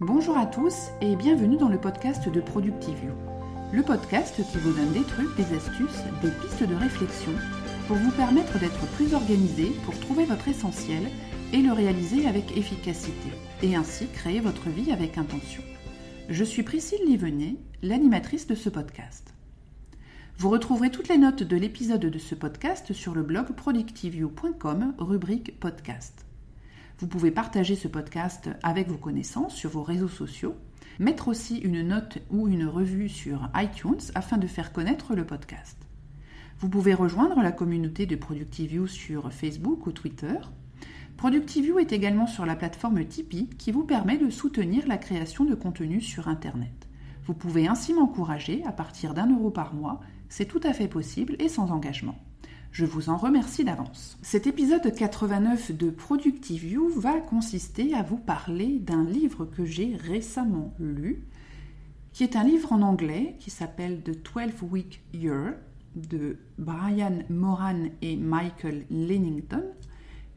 Bonjour à tous et bienvenue dans le podcast de Productivio. Le podcast qui vous donne des trucs, des astuces, des pistes de réflexion pour vous permettre d'être plus organisé pour trouver votre essentiel et le réaliser avec efficacité et ainsi créer votre vie avec intention. Je suis Priscille Livenier, l'animatrice de ce podcast. Vous retrouverez toutes les notes de l'épisode de ce podcast sur le blog productivio.com, rubrique podcast. Vous pouvez partager ce podcast avec vos connaissances sur vos réseaux sociaux, mettre aussi une note ou une revue sur iTunes afin de faire connaître le podcast. Vous pouvez rejoindre la communauté de Productivio sur Facebook ou Twitter. Productivio est également sur la plateforme Tipeee qui vous permet de soutenir la création de contenu sur Internet. Vous pouvez ainsi m'encourager à partir d'€1 par mois, c'est tout à fait possible et sans engagement. Je vous en remercie d'avance. Cet épisode 89 de Productivio va consister à vous parler d'un livre que j'ai récemment lu, qui est un livre en anglais qui s'appelle The 12-Week Year de Brian Moran et Michael Lennington,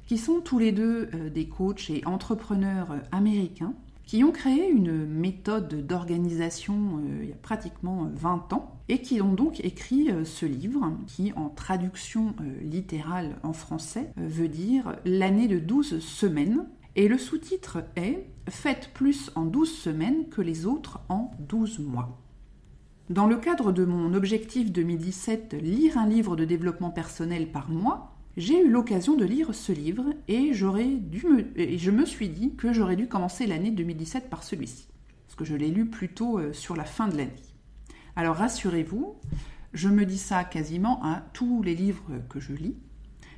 qui sont tous les deux des coachs et entrepreneurs américains qui ont créé une méthode d'organisation il y a pratiquement 20 ans et qui ont donc écrit ce livre qui, en traduction littérale en français, veut dire « L'année de 12 semaines ». Et le sous-titre est « Faites plus en 12 semaines que les autres en 12 mois ». Dans le cadre de mon objectif 2017 « Lire un livre de développement personnel par mois », j'ai eu l'occasion de lire ce livre et je me suis dit que j'aurais dû commencer l'année 2017 par celui-ci, parce que je l'ai lu plutôt sur la fin de l'année. Alors rassurez-vous, je me dis ça quasiment à tous les livres que je lis.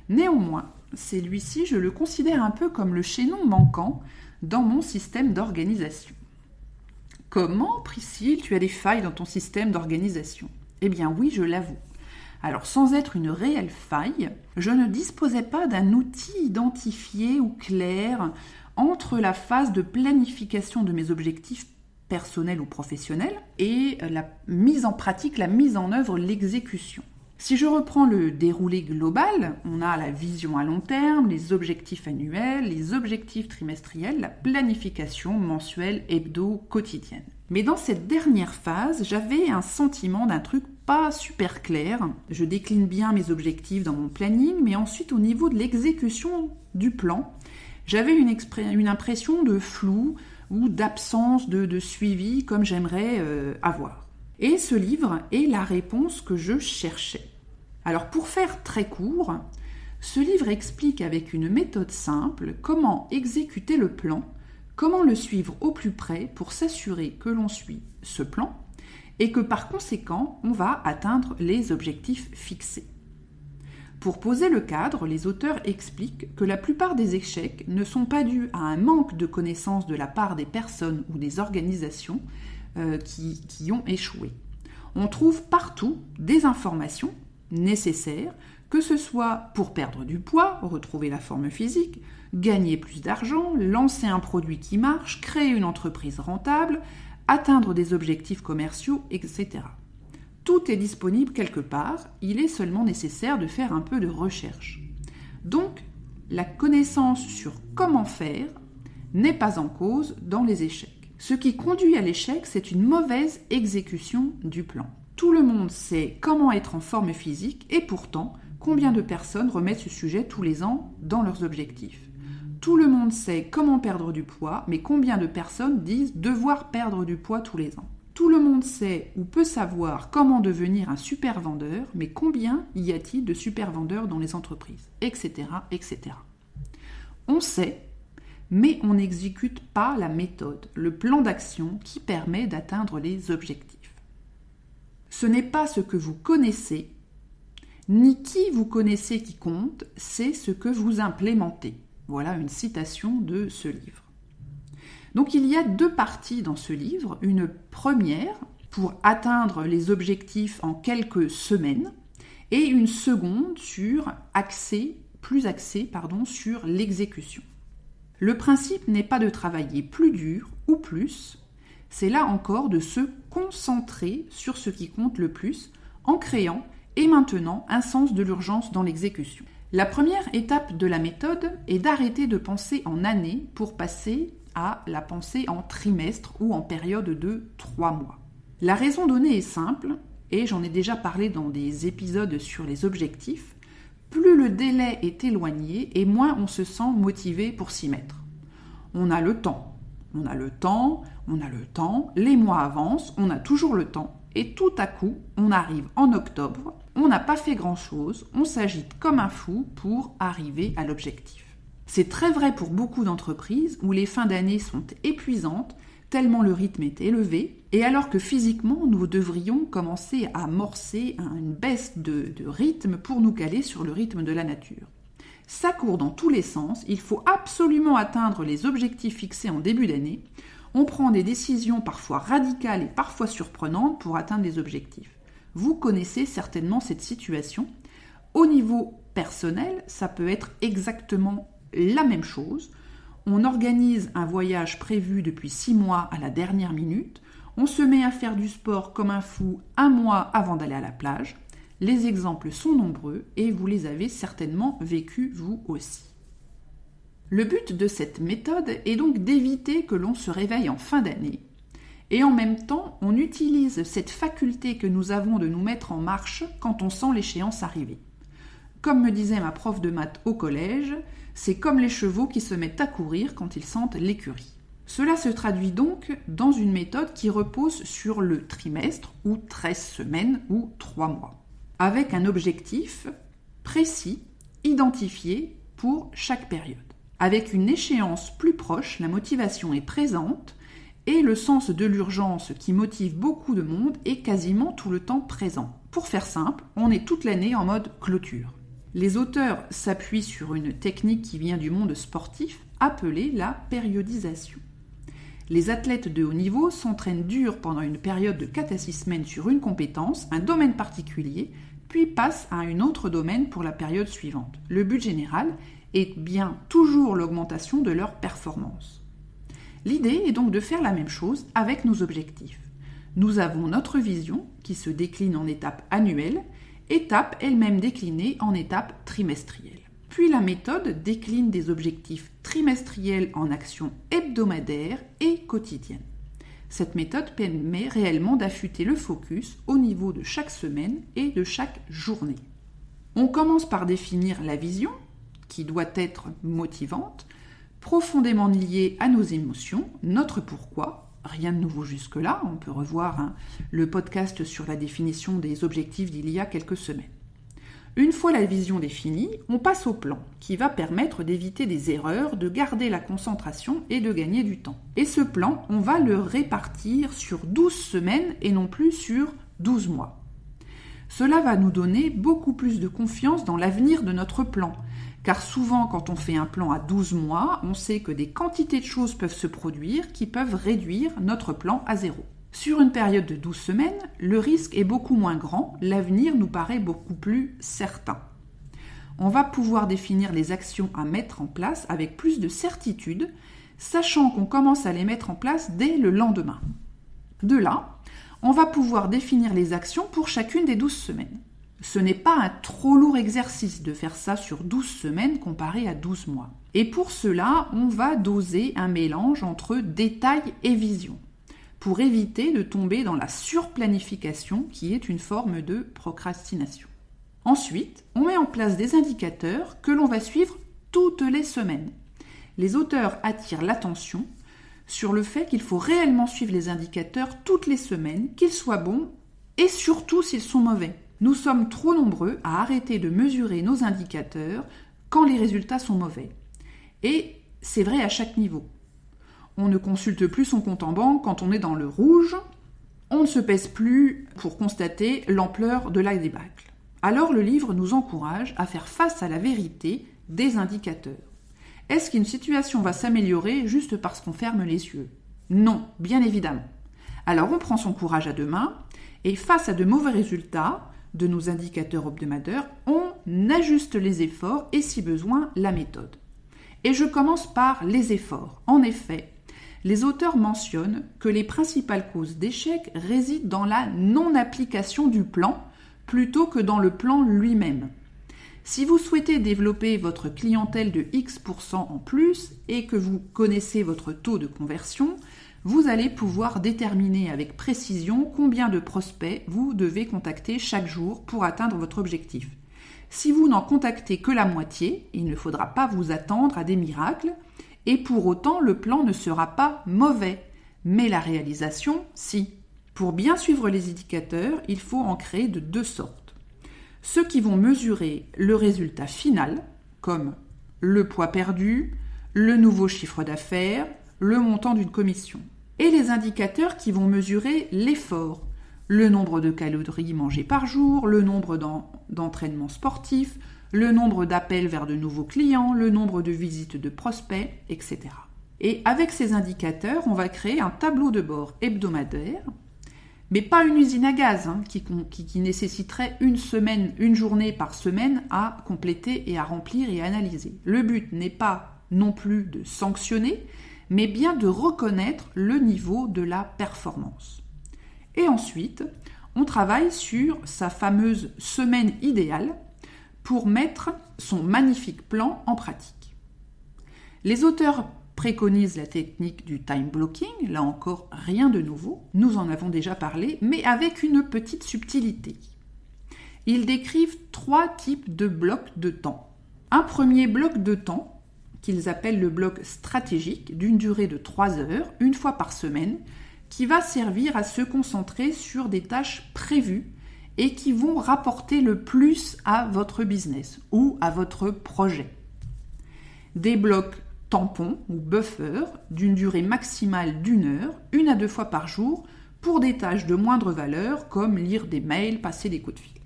Néanmoins, celui-ci, je le considère un peu comme le chaînon manquant dans mon système d'organisation. Comment, Priscille, tu as des failles dans ton système d'organisation ? Eh bien oui, je l'avoue. Alors, sans être une réelle faille, je ne disposais pas d'un outil identifié ou clair entre la phase de planification de mes objectifs personnels ou professionnels et la mise en pratique, la mise en œuvre, l'exécution. Si je reprends le déroulé global, on a la vision à long terme, les objectifs annuels, les objectifs trimestriels, la planification mensuelle, hebdo, quotidienne. Mais dans cette dernière phase, j'avais un sentiment d'un truc pas super clair. Je décline bien mes objectifs dans mon planning, mais ensuite au niveau de l'exécution du plan, j'avais une impression de flou ou d'absence de suivi comme j'aimerais avoir. Et ce livre est la réponse que je cherchais. Alors pour faire très court, ce livre explique avec une méthode simple comment exécuter le plan, comment le suivre au plus près pour s'assurer que l'on suit ce plan et que par conséquent, on va atteindre les objectifs fixés. Pour poser le cadre, les auteurs expliquent que la plupart des échecs ne sont pas dus à un manque de connaissances de la part des personnes ou des organisations qui ont échoué. On trouve partout des informations nécessaires, que ce soit pour perdre du poids, retrouver la forme physique, gagner plus d'argent, lancer un produit qui marche, créer une entreprise rentable, atteindre des objectifs commerciaux, etc. Tout est disponible quelque part, il est seulement nécessaire de faire un peu de recherche. Donc, la connaissance sur comment faire n'est pas en cause dans les échecs. Ce qui conduit à l'échec, c'est une mauvaise exécution du plan. Tout le monde sait comment être en forme physique et pourtant, combien de personnes remettent ce sujet tous les ans dans leurs objectifs ? Tout le monde sait comment perdre du poids, mais combien de personnes disent devoir perdre du poids tous les ans ? Tout le monde sait ou peut savoir comment devenir un super vendeur, mais combien y a-t-il de super vendeurs dans les entreprises ? Etc., etc. On sait, mais on n'exécute pas la méthode, le plan d'action qui permet d'atteindre les objectifs. Ce n'est pas ce que vous connaissez, ni qui vous connaissez qui compte, c'est ce que vous implémentez. Voilà une citation de ce livre. Donc il y a 2 parties dans ce livre. Une première pour atteindre les objectifs en quelques semaines et une seconde plus axée sur l'exécution. Le principe n'est pas de travailler plus dur ou plus, c'est là encore de se concentrer sur ce qui compte le plus en créant et maintenant un sens de l'urgence dans l'exécution. La première étape de la méthode est d'arrêter de penser en années pour passer à la pensée en trimestre ou en période de 3 mois. La raison donnée est simple, et j'en ai déjà parlé dans des épisodes sur les objectifs. Plus le délai est éloigné et moins on se sent motivé pour s'y mettre. On a le temps, les mois avancent, on a toujours le temps, et tout à coup, on arrive en octobre, on n'a pas fait grand-chose, on s'agite comme un fou pour arriver à l'objectif. C'est très vrai pour beaucoup d'entreprises où les fins d'année sont épuisantes, tellement le rythme est élevé, et alors que physiquement, nous devrions commencer à amorcer une baisse de rythme pour nous caler sur le rythme de la nature. Ça court dans tous les sens, il faut absolument atteindre les objectifs fixés en début d'année. On prend des décisions parfois radicales et parfois surprenantes pour atteindre les objectifs. Vous connaissez certainement cette situation. Au niveau personnel, ça peut être exactement la même chose. On organise un voyage prévu depuis 6 mois à la dernière minute. On se met à faire du sport comme un fou 1 mois avant d'aller à la plage. Les exemples sont nombreux et vous les avez certainement vécus vous aussi. Le but de cette méthode est donc d'éviter que l'on se réveille en fin d'année et en même temps on utilise cette faculté que nous avons de nous mettre en marche quand on sent l'échéance arriver. Comme me disait ma prof de maths au collège, c'est comme les chevaux qui se mettent à courir quand ils sentent l'écurie. Cela se traduit donc dans une méthode qui repose sur le trimestre ou 13 semaines ou 3 mois, avec un objectif précis, identifié pour chaque période. Avec une échéance plus proche, la motivation est présente et le sens de l'urgence qui motive beaucoup de monde est quasiment tout le temps présent. Pour faire simple, on est toute l'année en mode clôture. Les auteurs s'appuient sur une technique qui vient du monde sportif appelée la périodisation. Les athlètes de haut niveau s'entraînent dur pendant une période de 4 à 6 semaines sur une compétence, un domaine particulier, puis passent à un autre domaine pour la période suivante. Le but général est bien toujours l'augmentation de leur performance. L'idée est donc de faire la même chose avec nos objectifs. Nous avons notre vision qui se décline en étapes annuelles, étapes elles-mêmes déclinées en étapes trimestrielles. Puis la méthode décline des objectifs trimestriels en actions hebdomadaires et quotidiennes. Cette méthode permet réellement d'affûter le focus au niveau de chaque semaine et de chaque journée. On commence par définir la vision, qui doit être motivante, profondément liée à nos émotions, notre pourquoi. Rien de nouveau jusque-là, on peut revoir le podcast sur la définition des objectifs d'il y a quelques semaines. Une fois la vision définie, on passe au plan, qui va permettre d'éviter des erreurs, de garder la concentration et de gagner du temps. Et ce plan, on va le répartir sur 12 semaines et non plus sur 12 mois. Cela va nous donner beaucoup plus de confiance dans l'avenir de notre plan, car souvent quand on fait un plan à 12 mois, on sait que des quantités de choses peuvent se produire qui peuvent réduire notre plan à 0. Sur une période de 12 semaines, le risque est beaucoup moins grand, l'avenir nous paraît beaucoup plus certain. On va pouvoir définir les actions à mettre en place avec plus de certitude, sachant qu'on commence à les mettre en place dès le lendemain. De là, on va pouvoir définir les actions pour chacune des 12 semaines. Ce n'est pas un trop lourd exercice de faire ça sur 12 semaines comparé à 12 mois. Et pour cela, on va doser un mélange entre détail et vision, pour éviter de tomber dans la surplanification qui est une forme de procrastination. Ensuite, on met en place des indicateurs que l'on va suivre toutes les semaines. Les auteurs attirent l'attention sur le fait qu'il faut réellement suivre les indicateurs toutes les semaines, qu'ils soient bons et surtout s'ils sont mauvais. Nous sommes trop nombreux à arrêter de mesurer nos indicateurs quand les résultats sont mauvais. Et c'est vrai à chaque niveau. On ne consulte plus son compte en banque quand on est dans le rouge. On ne se pèse plus pour constater l'ampleur de la débâcle. Alors le livre nous encourage à faire face à la vérité des indicateurs. Est-ce qu'une situation va s'améliorer juste parce qu'on ferme les yeux ? Non, bien évidemment. Alors on prend son courage à deux mains et face à de mauvais résultats de nos indicateurs hebdomadaires, on ajuste les efforts et si besoin la méthode. Et je commence par les efforts. En effet, les auteurs mentionnent que les principales causes d'échec résident dans la non-application du plan plutôt que dans le plan lui-même. Si vous souhaitez développer votre clientèle de X% en plus et que vous connaissez votre taux de conversion, vous allez pouvoir déterminer avec précision combien de prospects vous devez contacter chaque jour pour atteindre votre objectif. Si vous n'en contactez que la moitié, il ne faudra pas vous attendre à des miracles et pour autant le plan ne sera pas mauvais, mais la réalisation, si. Pour bien suivre les indicateurs, il faut en créer de deux sortes. Ceux qui vont mesurer le résultat final, comme le poids perdu, le nouveau chiffre d'affaires, le montant d'une commission. Et les indicateurs qui vont mesurer l'effort, le nombre de calories mangées par jour, le nombre d'entraînements sportifs, le nombre d'appels vers de nouveaux clients, le nombre de visites de prospects, etc. Et avec ces indicateurs, on va créer un tableau de bord hebdomadaire, mais pas une usine à gaz qui nécessiterait une journée par semaine à compléter et à remplir et à analyser. Le but n'est pas non plus de sanctionner, mais bien de reconnaître le niveau de la performance. Et ensuite, on travaille sur sa fameuse semaine idéale pour mettre son magnifique plan en pratique. Les auteurs préconisent la technique du time blocking, là encore rien de nouveau, nous en avons déjà parlé, mais avec une petite subtilité. Ils décrivent 3 types de blocs de temps. Un premier bloc de temps, qu'ils appellent le bloc stratégique, d'une durée de 3 heures, une fois par semaine, qui va servir à se concentrer sur des tâches prévues et qui vont rapporter le plus à votre business ou à votre projet. Des blocs tampons ou buffers d'une durée maximale d'1 heure, 1 à 2 fois par jour, pour des tâches de moindre valeur comme lire des mails, passer des coups de fil.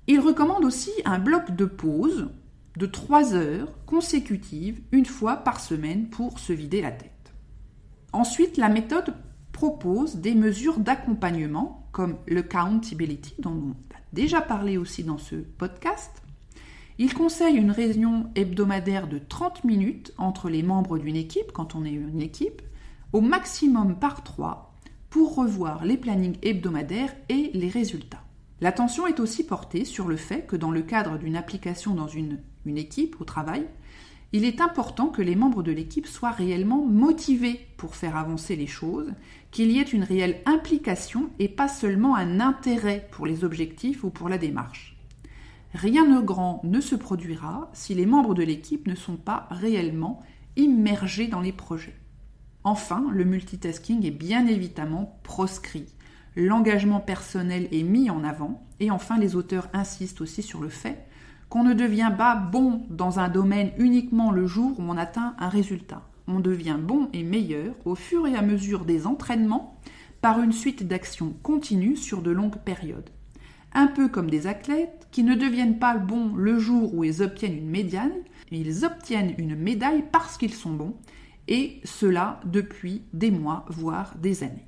Il recommande aussi un bloc de pause de 3 heures consécutives, une fois par semaine pour se vider la tête. Ensuite, la méthode propose des mesures d'accompagnement comme l'accountability, dont on a déjà parlé aussi dans ce podcast. Il conseille une réunion hebdomadaire de 30 minutes entre les membres d'une équipe, quand on est une équipe, au maximum par 3, pour revoir les plannings hebdomadaires et les résultats. L'attention est aussi portée sur le fait que dans le cadre d'une application dans une équipe au travail, il est important que les membres de l'équipe soient réellement motivés pour faire avancer les choses, qu'il y ait une réelle implication et pas seulement un intérêt pour les objectifs ou pour la démarche. Rien de grand ne se produira si les membres de l'équipe ne sont pas réellement immergés dans les projets. Enfin, le multitasking est bien évidemment proscrit. L'engagement personnel est mis en avant et enfin les auteurs insistent aussi sur le fait qu'on ne devient pas bon dans un domaine uniquement le jour où on atteint un résultat. On devient bon et meilleur au fur et à mesure des entraînements par une suite d'actions continues sur de longues périodes. Un peu comme des athlètes qui ne deviennent pas bons le jour où ils obtiennent une médaille, ils obtiennent une médaille parce qu'ils sont bons, et cela depuis des mois, voire des années.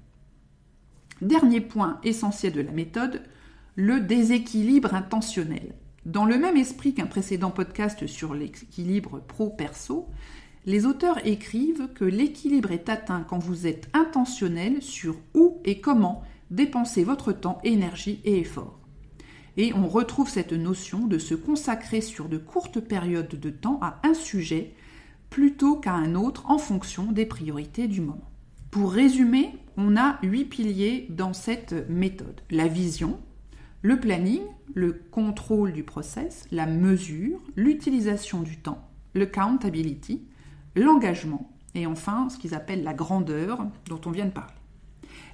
Dernier point essentiel de la méthode, le déséquilibre intentionnel. Dans le même esprit qu'un précédent podcast sur l'équilibre pro-perso, les auteurs écrivent que l'équilibre est atteint quand vous êtes intentionnel sur où et comment dépenser votre temps, énergie et effort. Et on retrouve cette notion de se consacrer sur de courtes périodes de temps à un sujet plutôt qu'à un autre en fonction des priorités du moment. Pour résumer, on a 8 piliers dans cette méthode. La vision, le planning, le contrôle du process, la mesure, l'utilisation du temps, l'accountability, l'engagement et enfin ce qu'ils appellent la grandeur dont on vient de parler.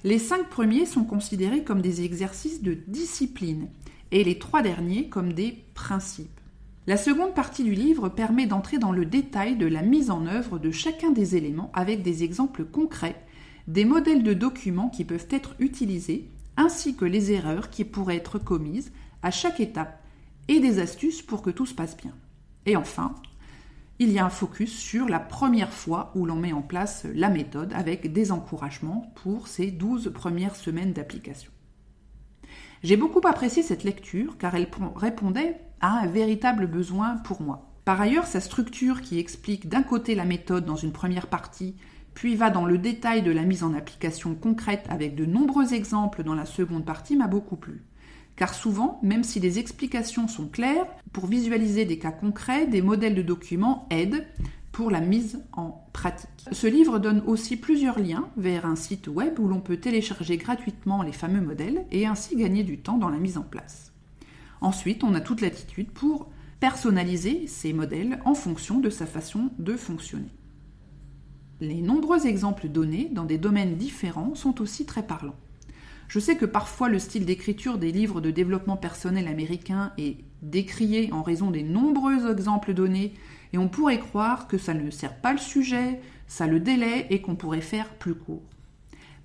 Les 5 premiers sont considérés comme des exercices de discipline et les 3 derniers comme des principes. La seconde partie du livre permet d'entrer dans le détail de la mise en œuvre de chacun des éléments avec des exemples concrets, des modèles de documents qui peuvent être utilisés, ainsi que les erreurs qui pourraient être commises à chaque étape et des astuces pour que tout se passe bien. Et enfin, il y a un focus sur la première fois où l'on met en place la méthode avec des encouragements pour ces 12 premières semaines d'application. J'ai beaucoup apprécié cette lecture car elle répondait à un véritable besoin pour moi. Par ailleurs, sa structure qui explique d'un côté la méthode dans une première partie, puis va dans le détail de la mise en application concrète avec de nombreux exemples dans la seconde partie m'a beaucoup plu. car souvent, même si les explications sont claires, pour visualiser des cas concrets, des modèles de documents aident pour la mise en pratique. Ce livre donne aussi plusieurs liens vers un site web où l'on peut télécharger gratuitement les fameux modèles et ainsi gagner du temps dans la mise en place. Ensuite, on a toute latitude pour personnaliser ces modèles en fonction de sa façon de fonctionner. Les nombreux exemples donnés dans des domaines différents sont aussi très parlants. Je sais que parfois le style d'écriture des livres de développement personnel américains est décrié en raison des nombreux exemples donnés et on pourrait croire que ça ne sert pas le sujet, ça le délaie et qu'on pourrait faire plus court.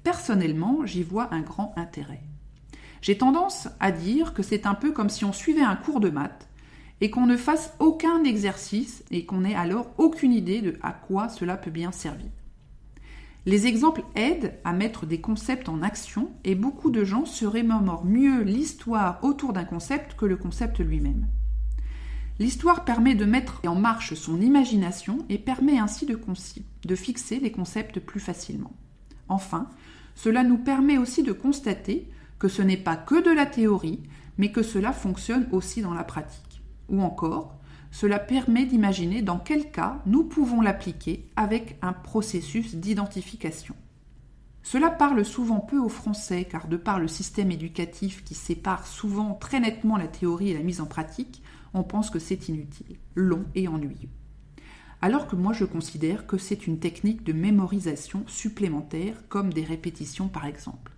Personnellement, j'y vois un grand intérêt. J'ai tendance à dire que c'est un peu comme si on suivait un cours de maths et qu'on ne fasse aucun exercice et qu'on n'ait alors aucune idée de à quoi cela peut bien servir. Les exemples aident à mettre des concepts en action et beaucoup de gens se remémorent mieux l'histoire autour d'un concept que le concept lui-même. L'histoire permet de mettre en marche son imagination et permet ainsi de fixer les concepts plus facilement. Enfin, cela nous permet aussi de constater que ce n'est pas que de la théorie, mais que cela fonctionne aussi dans la pratique. Ou encore, cela permet d'imaginer dans quel cas nous pouvons l'appliquer avec un processus d'identification. Cela parle souvent peu aux Français car de par le système éducatif qui sépare souvent très nettement la théorie et la mise en pratique, on pense que c'est inutile, long et ennuyeux. Alors que moi je considère que c'est une technique de mémorisation supplémentaire comme des répétitions par exemple.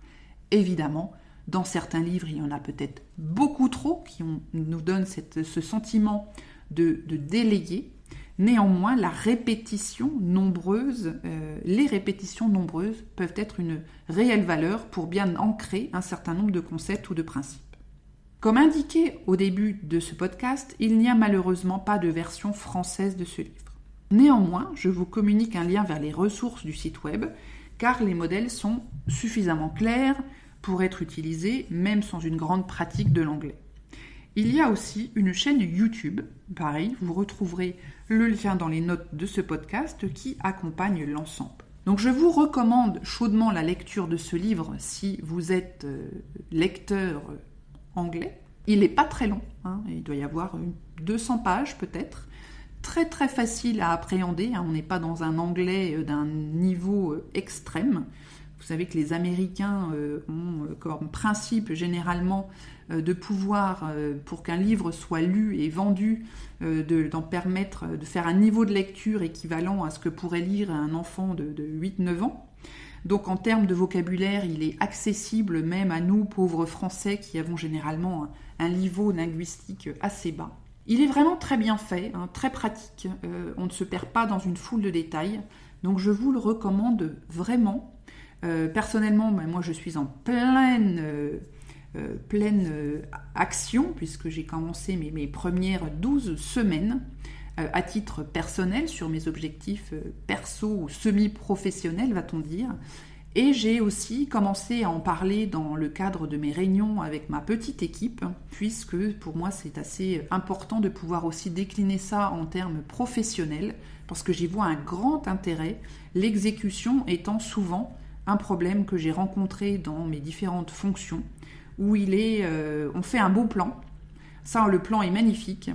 Évidemment, dans certains livres il y en a peut-être beaucoup trop qui nous donnent ce sentiment de délayer. Néanmoins, les répétitions nombreuses peuvent être une réelle valeur pour bien ancrer un certain nombre de concepts ou de principes. Comme indiqué au début de ce podcast, il n'y a malheureusement pas de version française de ce livre. Néanmoins, je vous communique un lien vers les ressources du site web, car les modèles sont suffisamment clairs pour être utilisés, même sans une grande pratique de l'anglais. Il y a aussi une chaîne YouTube, pareil, vous retrouverez le lien dans les notes de ce podcast qui accompagne l'ensemble. Donc je vous recommande chaudement la lecture de ce livre si vous êtes lecteur anglais. Il n'est pas très long, il doit y avoir 200 pages peut-être, très très facile à appréhender, on n'est pas dans un anglais d'un niveau extrême. Vous savez que les Américains ont comme principe généralement de pouvoir, pour qu'un livre soit lu et vendu, d'en permettre de faire un niveau de lecture équivalent à ce que pourrait lire un enfant de 8-9 ans. Donc en termes de vocabulaire, il est accessible même à nous, pauvres Français, qui avons généralement un niveau linguistique assez bas. Il est vraiment très bien fait, très pratique, on ne se perd pas dans une foule de détails, donc je vous le recommande vraiment. Personnellement, moi je suis en pleine action puisque j'ai commencé mes premières 12 semaines à titre personnel sur mes objectifs perso ou semi-professionnels, va-t-on dire. Et j'ai aussi commencé à en parler dans le cadre de mes réunions avec ma petite équipe, puisque pour moi c'est assez important de pouvoir aussi décliner ça en termes professionnels, parce que j'y vois un grand intérêt, l'exécution étant souvent un problème que j'ai rencontré dans mes différentes fonctions, où on fait un beau plan, ça le plan est magnifique,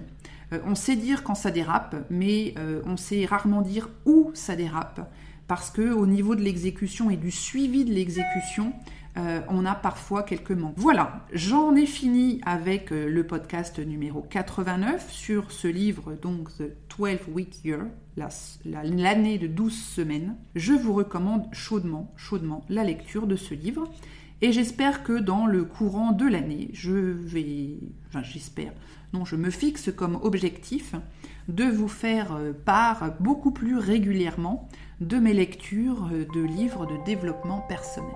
on sait dire quand ça dérape, mais on sait rarement dire où ça dérape, parce qu'au niveau de l'exécution et du suivi de l'exécution, on a parfois quelques manques. Voilà, j'en ai fini avec le podcast numéro 89 sur ce livre, donc The 12-Week Year, l'année de 12 semaines. Je vous recommande chaudement la lecture de ce livre. Et j'espère que dans le courant de l'année, je me fixe comme objectif de vous faire part beaucoup plus régulièrement de mes lectures de livres de développement personnel.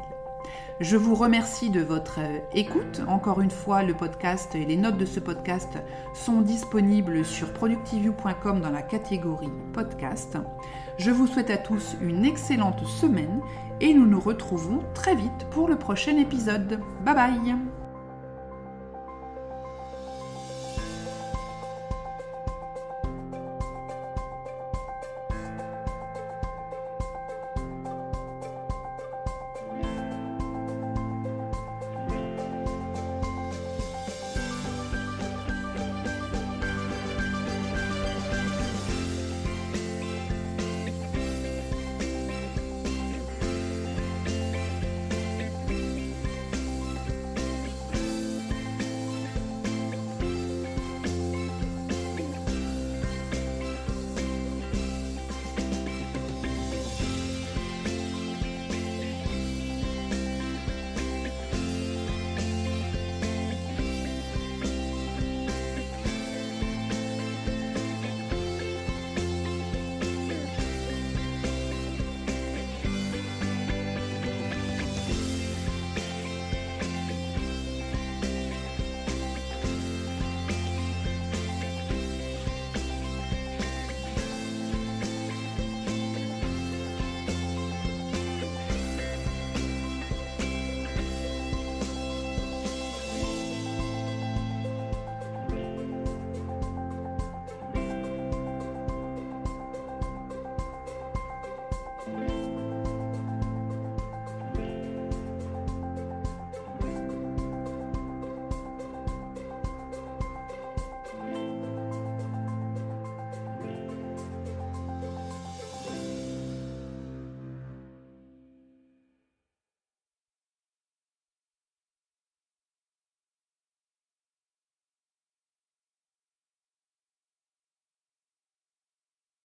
Je vous remercie de votre écoute. Encore une fois, le podcast et les notes de ce podcast sont disponibles sur productiveview.com dans la catégorie podcast. Je vous souhaite à tous une excellente semaine et nous nous retrouvons très vite pour le prochain épisode. Bye bye!